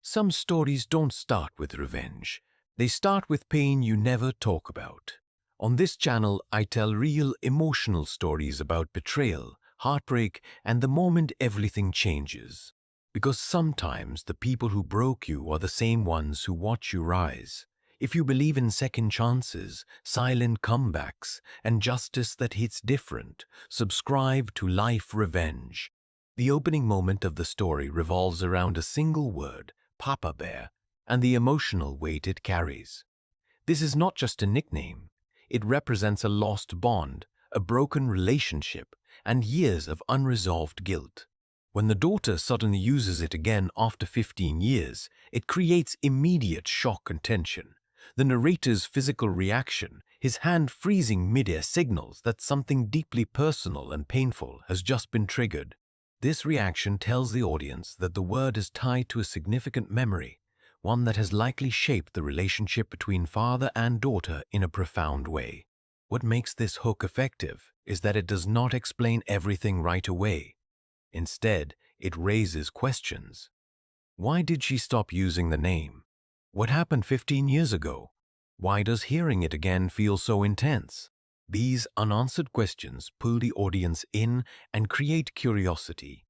Some stories don't start with revenge. They start with pain you never talk about. On this channel, I tell real emotional stories about betrayal, heartbreak, and the moment everything changes. Because sometimes the people who broke you are the same ones who watch you rise. If you believe in second chances, silent comebacks, and justice that hits different, subscribe to Life Revenge. The opening moment of the story revolves around a single word, Papa Bear, and the emotional weight it carries. This is not just a nickname. It represents a lost bond, a broken relationship, and years of unresolved guilt. When the daughter suddenly uses it again after 15 years, it creates immediate shock and tension. The narrator's physical reaction, his hand freezing midair, signals that something deeply personal and painful has just been triggered. This reaction tells the audience that the word is tied to a significant memory, one that has likely shaped the relationship between father and daughter in a profound way. What makes this hook effective is that it does not explain everything right away. Instead, it raises questions. Why did she stop using the name? What happened 15 years ago? Why does hearing it again feel so intense? These unanswered questions pull the audience in and create curiosity.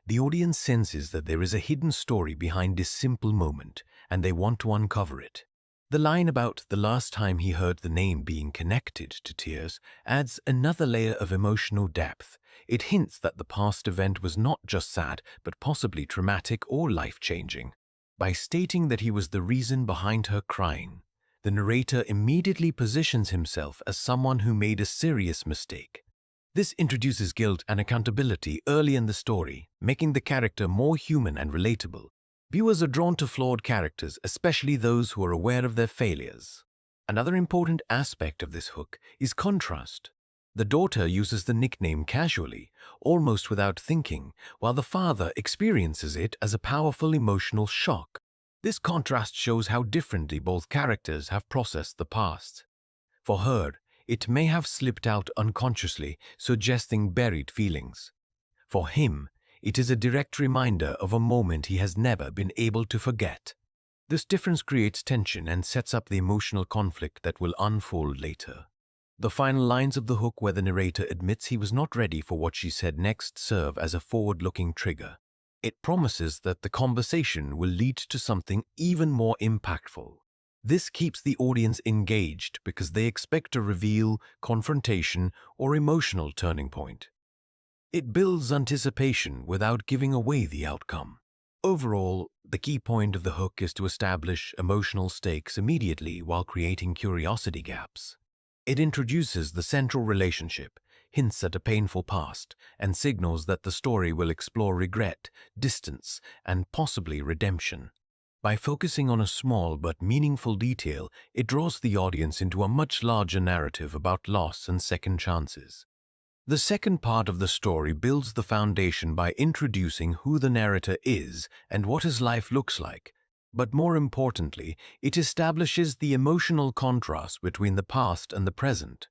The audience senses that there is a hidden story behind this simple moment, and they want to uncover it. The line about the last time he heard the name being connected to tears adds another layer of emotional depth. It hints that the past event was not just sad, but possibly traumatic or life-changing. By stating that he was the reason behind her crying, the narrator immediately positions himself as someone who made a serious mistake. This introduces guilt and accountability early in the story, making the character more human and relatable. Viewers are drawn to flawed characters, especially those who are aware of their failures. Another important aspect of this hook is contrast. The daughter uses the nickname casually, almost without thinking, while the father experiences it as a powerful emotional shock. This contrast shows how differently both characters have processed the past. For her, it may have slipped out unconsciously, suggesting buried feelings. For him, it is a direct reminder of a moment he has never been able to forget. This difference creates tension and sets up the emotional conflict that will unfold later. The final lines of the hook, where the narrator admits he was not ready for what she said next, serve as a forward-looking trigger. It promises that the conversation will lead to something even more impactful. This keeps the audience engaged because they expect a reveal, confrontation, or emotional turning point. It builds anticipation without giving away the outcome. Overall, the key point of the hook is to establish emotional stakes immediately while creating curiosity gaps. It introduces the central relationship, hints at a painful past, and signals that the story will explore regret, distance, and possibly redemption. By focusing on a small but meaningful detail, it draws the audience into a much larger narrative about loss and second chances. The second part of the story builds the foundation by introducing who the narrator is and what his life looks like. But more importantly, it establishes the emotional contrast between the past and the present.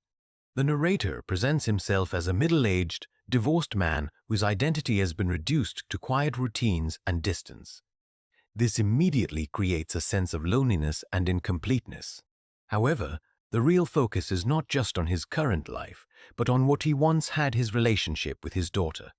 The narrator presents himself as a middle-aged, divorced man whose identity has been reduced to quiet routines and distance. This immediately creates a sense of loneliness and incompleteness. However, the real focus is not just on his current life, but on what he once had: his relationship with his daughter.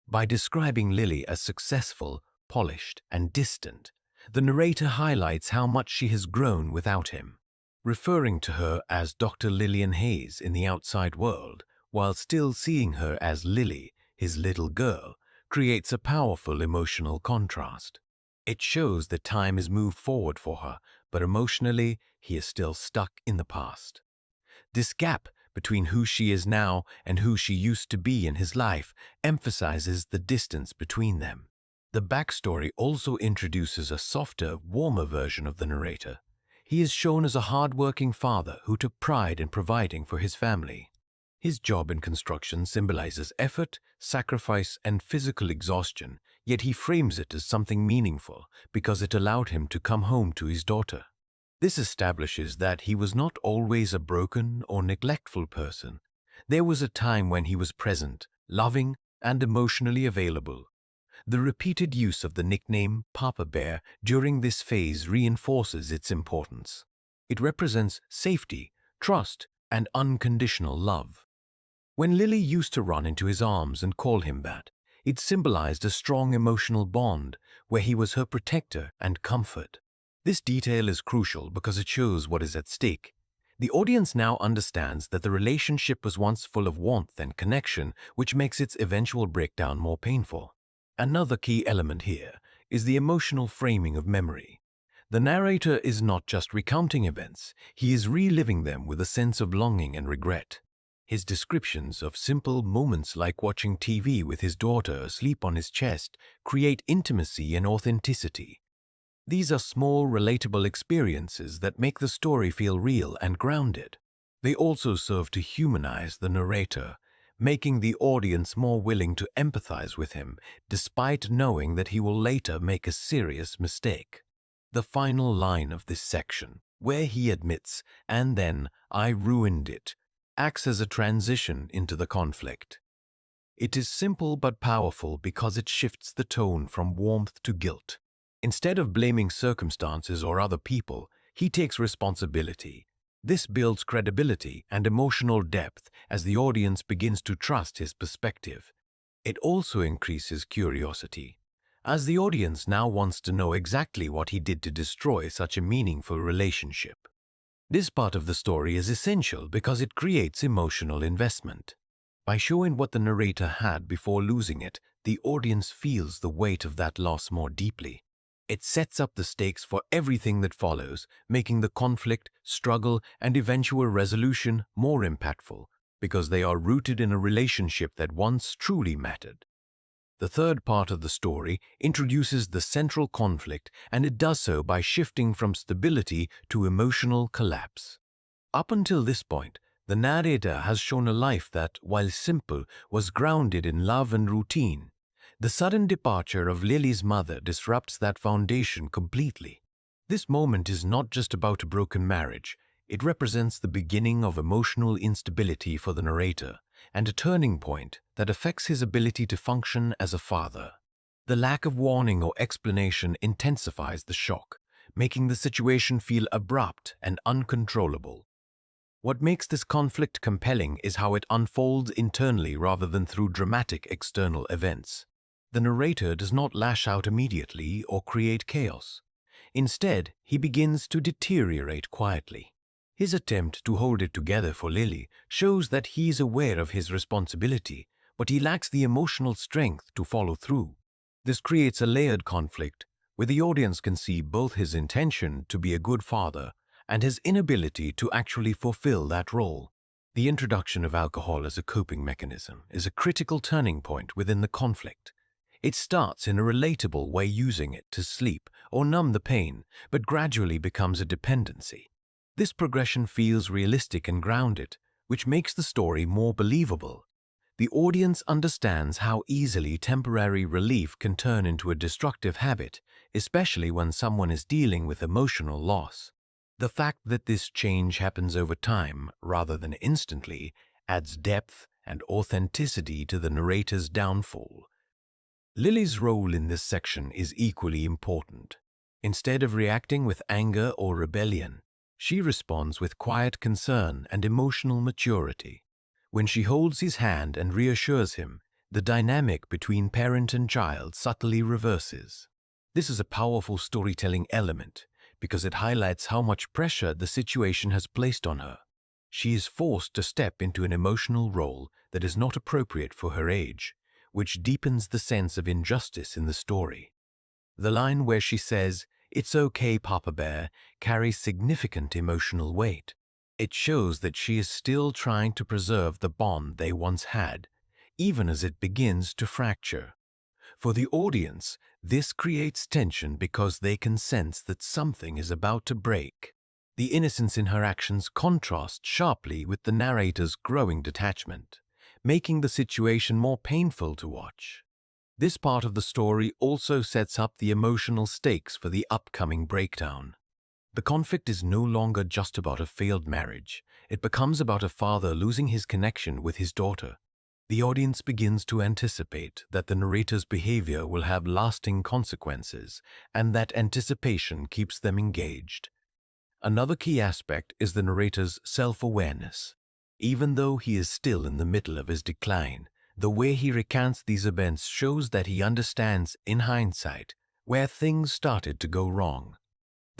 By describing Lily as successful, polished, and distant, the narrator highlights how much she has grown without him. Referring to her as Dr. Lillian Hayes in the outside world, while still seeing her as Lily, his little girl, creates a powerful emotional contrast. It shows that time has moved forward for her, but emotionally, he is still stuck in the past. This gap between who she is now and who she used to be in his life emphasizes the distance between them. The backstory also introduces a softer, warmer version of the narrator. He is shown as a hard-working father who took pride in providing for his family. His job in construction symbolizes effort, sacrifice, and physical exhaustion, yet he frames it as something meaningful because it allowed him to come home to his daughter. This establishes that he was not always a broken or neglectful person. There was a time when he was present, loving, and emotionally available. The repeated use of the nickname Papa Bear during this phase reinforces its importance. It represents safety, trust, and unconditional love. When Lily used to run into his arms and call him that, it symbolized a strong emotional bond where he was her protector and comfort. This detail is crucial because it shows what is at stake. The audience now understands that the relationship was once full of warmth and connection, which makes its eventual breakdown more painful. Another key element here is the emotional framing of memory. The narrator is not just recounting events, he is reliving them with a sense of longing and regret. His descriptions of simple moments like watching TV with his daughter asleep on his chest create intimacy and authenticity. These are small, relatable experiences that make the story feel real and grounded. They also serve to humanize the narrator, making the audience more willing to empathize with him, despite knowing that he will later make a serious mistake. The final line of this section, where he admits, "and then I ruined it," acts as a transition into the conflict. It is simple but powerful because it shifts the tone from warmth to guilt. Instead of blaming circumstances or other people, he takes responsibility. This builds credibility and emotional depth as the audience begins to trust his perspective. It also increases curiosity, as the audience now wants to know exactly what he did to destroy such a meaningful relationship. This part of the story is essential because it creates emotional investment. By showing what the narrator had before losing it, the audience feels the weight of that loss more deeply. It sets up the stakes for everything that follows, making the conflict, struggle, and eventual resolution more impactful because they are rooted in a relationship that once truly mattered. The third part of the story introduces the central conflict, and it does so by shifting from stability to emotional collapse. Up until this point, the narrator has shown a life that, while simple, was grounded in love and routine. The sudden departure of Lily's mother disrupts that foundation completely. This moment is not just about a broken marriage. It represents the beginning of emotional instability for the narrator, and a turning point that affects his ability to function as a father. The lack of warning or explanation intensifies the shock, making the situation feel abrupt and uncontrollable. What makes this conflict compelling is how it unfolds internally rather than through dramatic external events. The narrator does not lash out immediately or create chaos. Instead, he begins to deteriorate quietly. His attempt to hold it together for Lily shows that he is aware of his responsibility, but he lacks the emotional strength to follow through. This creates a layered conflict where the audience can see both his intention to be a good father and his inability to actually fulfill that role. The introduction of alcohol as a coping mechanism is a critical turning point within the conflict. It starts in a relatable way, using it to sleep or numb the pain, but gradually becomes a dependency. This progression feels realistic and grounded, which makes the story more believable. The audience understands how easily temporary relief can turn into a destructive habit, especially when someone is dealing with emotional loss. The fact that this change happens over time rather than instantly adds depth and authenticity to the narrator's downfall. Lily's role in this section is equally important. Instead of reacting with anger or rebellion, she responds with quiet concern and emotional maturity. When she holds his hand and reassures him, the dynamic between parent and child subtly reverses. This is a powerful storytelling element because it highlights how much pressure the situation has placed on her. She is forced to step into an emotional role that is not appropriate for her age, which deepens the sense of injustice in the story. The line where she says, "It's okay, Papa Bear," carries significant emotional weight. It shows that she is still trying to preserve the bond they once had, even as it begins to fracture. For the audience, this creates tension because they can sense that something is about to break. The innocence in her actions contrasts sharply with the narrator's growing detachment, making the situation more painful to watch. This part of the story also sets up the emotional stakes for the upcoming breakdown. The conflict is no longer just about a failed marriage. It becomes about a father losing his connection with his daughter. The audience begins to anticipate that the narrator's behavior will have lasting consequences, and that anticipation keeps them engaged. Another key aspect is the narrator's self-awareness. Even though he is still in the middle of his decline, the way he recounts these events shows that he understands, in hindsight, where things started to go wrong.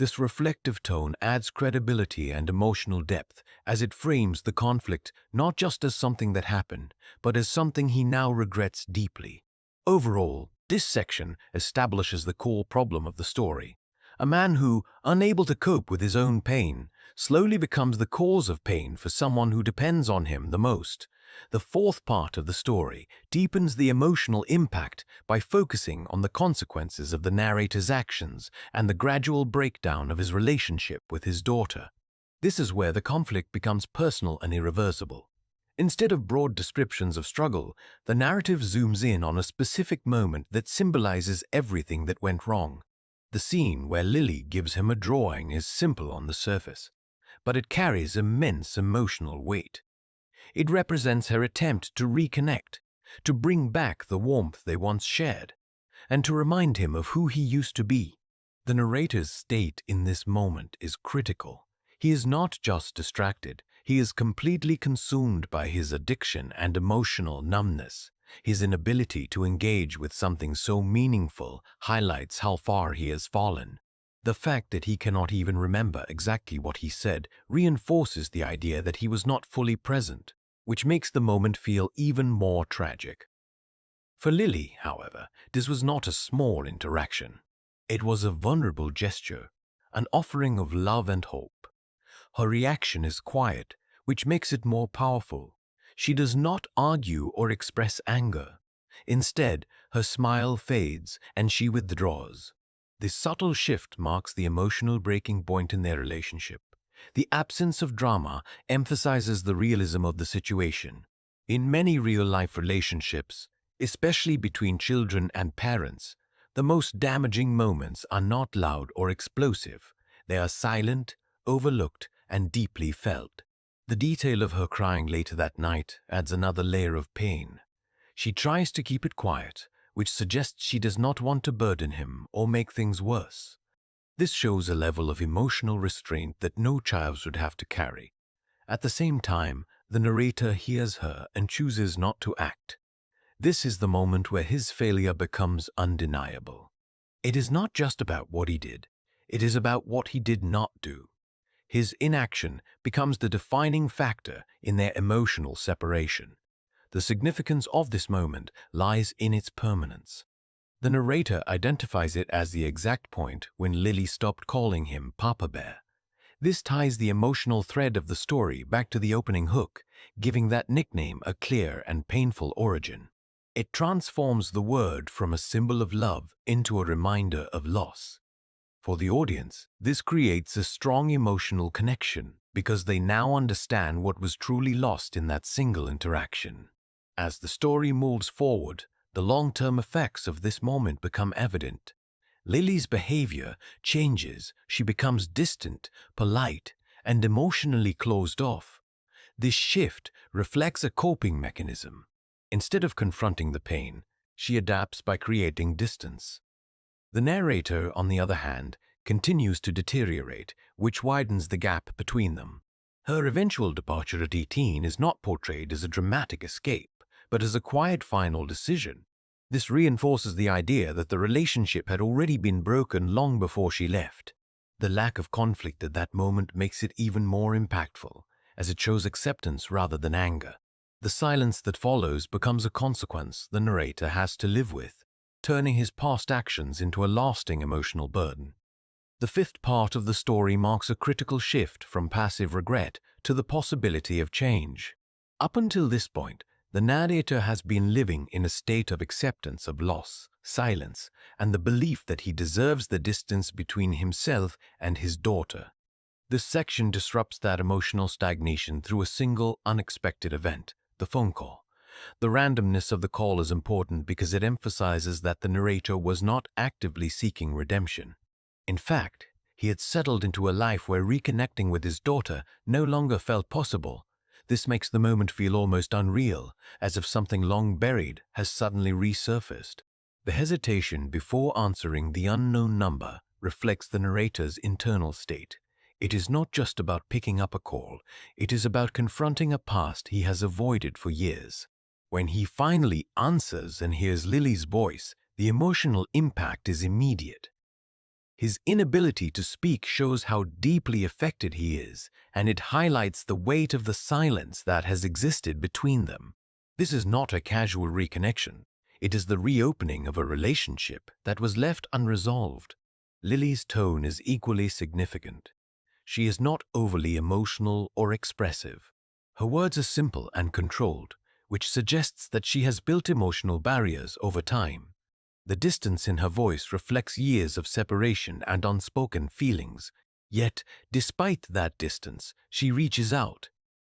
This reflective tone adds credibility and emotional depth as it frames the conflict not just as something that happened, but as something he now regrets deeply. Overall, this section establishes the core problem of the story. A man who, unable to cope with his own pain, slowly becomes the cause of pain for someone who depends on him the most. The fourth part of the story deepens the emotional impact by focusing on the consequences of the narrator's actions and the gradual breakdown of his relationship with his daughter. This is where the conflict becomes personal and irreversible. Instead of broad descriptions of struggle, the narrative zooms in on a specific moment that symbolizes everything that went wrong. The scene where Lily gives him a drawing is simple on the surface, but it carries immense emotional weight. It represents her attempt to reconnect, to bring back the warmth they once shared, and to remind him of who he used to be. The narrator's state in this moment is critical. He is not just distracted, he is completely consumed by his addiction and emotional numbness. His inability to engage with something so meaningful highlights how far he has fallen. The fact that he cannot even remember exactly what he said reinforces the idea that he was not fully present, which makes the moment feel even more tragic. For Lily, however, this was not a small interaction. It was a vulnerable gesture, an offering of love and hope. Her reaction is quiet, which makes it more powerful. She does not argue or express anger. Instead, her smile fades and she withdraws. This subtle shift marks the emotional breaking point in their relationship. The absence of drama emphasizes the realism of the situation. In many real-life relationships, especially between children and parents, the most damaging moments are not loud or explosive. They are silent, overlooked, and deeply felt. The detail of her crying later that night adds another layer of pain. She tries to keep it quiet, which suggests she does not want to burden him or make things worse. This shows a level of emotional restraint that no child should have to carry. At the same time, the narrator hears her and chooses not to act. This is the moment where his failure becomes undeniable. It is not just about what he did, it is about what he did not do. His inaction becomes the defining factor in their emotional separation. The significance of this moment lies in its permanence. The narrator identifies it as the exact point when Lily stopped calling him Papa Bear. This ties the emotional thread of the story back to the opening hook, giving that nickname a clear and painful origin. It transforms the word from a symbol of love into a reminder of loss. For the audience, this creates a strong emotional connection because they now understand what was truly lost in that single interaction. As the story moves forward, the long-term effects of this moment become evident. Lily's behavior changes. She becomes distant, polite, and emotionally closed off. This shift reflects a coping mechanism. Instead of confronting the pain, she adapts by creating distance. The narrator, on the other hand, continues to deteriorate, which widens the gap between them. Her eventual departure at 18 is not portrayed as a dramatic escape, but as a quiet final decision. This reinforces the idea that the relationship had already been broken long before she left. The lack of conflict at that moment makes it even more impactful, as it shows acceptance rather than anger. The silence that follows becomes a consequence the narrator has to live with, turning his past actions into a lasting emotional burden. The fifth part of the story marks a critical shift from passive regret to the possibility of change. Up until this point, the narrator has been living in a state of acceptance of loss, silence, and the belief that he deserves the distance between himself and his daughter. This section disrupts that emotional stagnation through a single, unexpected event, the phone call. The randomness of the call is important because it emphasizes that the narrator was not actively seeking redemption. In fact, he had settled into a life where reconnecting with his daughter no longer felt possible. This makes the moment feel almost unreal, as if something long buried has suddenly resurfaced. The hesitation before answering the unknown number reflects the narrator's internal state. It is not just about picking up a call, it is about confronting a past he has avoided for years. When he finally answers and hears Lily's voice, the emotional impact is immediate. His inability to speak shows how deeply affected he is, and it highlights the weight of the silence that has existed between them. This is not a casual reconnection. It is the reopening of a relationship that was left unresolved. Lily's tone is equally significant. She is not overly emotional or expressive. Her words are simple and controlled, which suggests that she has built emotional barriers over time. The distance in her voice reflects years of separation and unspoken feelings. Yet, despite that distance, she reaches out.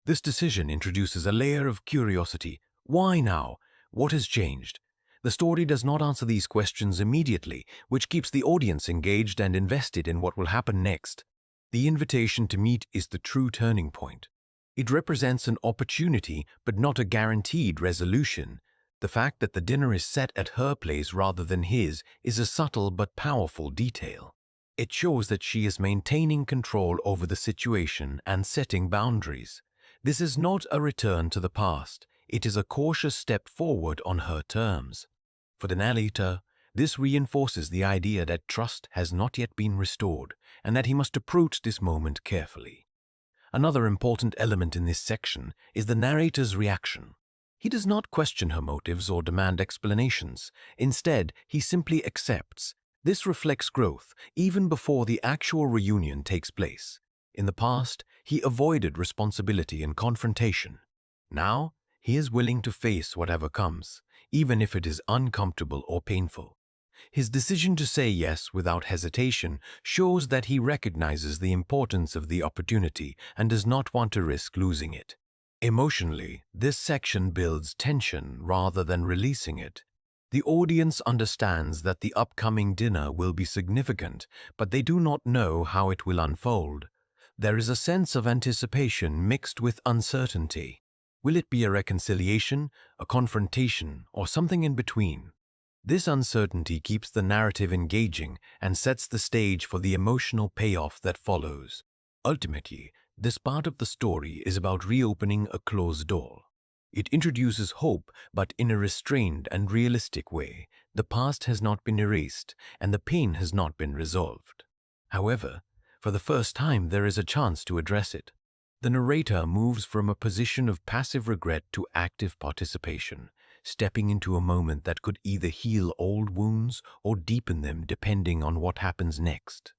This decision introduces a layer of curiosity. Why now? What has changed? The story does not answer these questions immediately, which keeps the audience engaged and invested in what will happen next. The invitation to meet is the true turning point. It represents an opportunity, but not a guaranteed resolution. The fact that the dinner is set at her place rather than his is a subtle but powerful detail. It shows that she is maintaining control over the situation and setting boundaries. This is not a return to the past. It is a cautious step forward on her terms. For the narrator, this reinforces the idea that trust has not yet been restored and that he must approach this moment carefully. Another important element in this section is the narrator's reaction. He does not question her motives or demand explanations. Instead, he simply accepts. This reflects growth even before the actual reunion takes place. In the past, he avoided responsibility and confrontation. Now, he is willing to face whatever comes, even if it is uncomfortable or painful. His decision to say yes without hesitation shows that he recognizes the importance of the opportunity and does not want to risk losing it. Emotionally, this section builds tension rather than releasing it. The audience understands that the upcoming dinner will be significant, but they do not know how it will unfold. There is a sense of anticipation mixed with uncertainty. Will it be a reconciliation, a confrontation, or something in between? This uncertainty keeps the narrative engaging and sets the stage for the emotional payoff that follows. Ultimately, this part of the story is about reopening a closed door. It introduces hope, but in a restrained and realistic way. The past has not been erased, and the pain has not been resolved. However, for the first time, there is a chance to address it. The narrator moves from a position of passive regret to active participation, stepping into a moment that could either heal old wounds or deepen them depending on what happens next.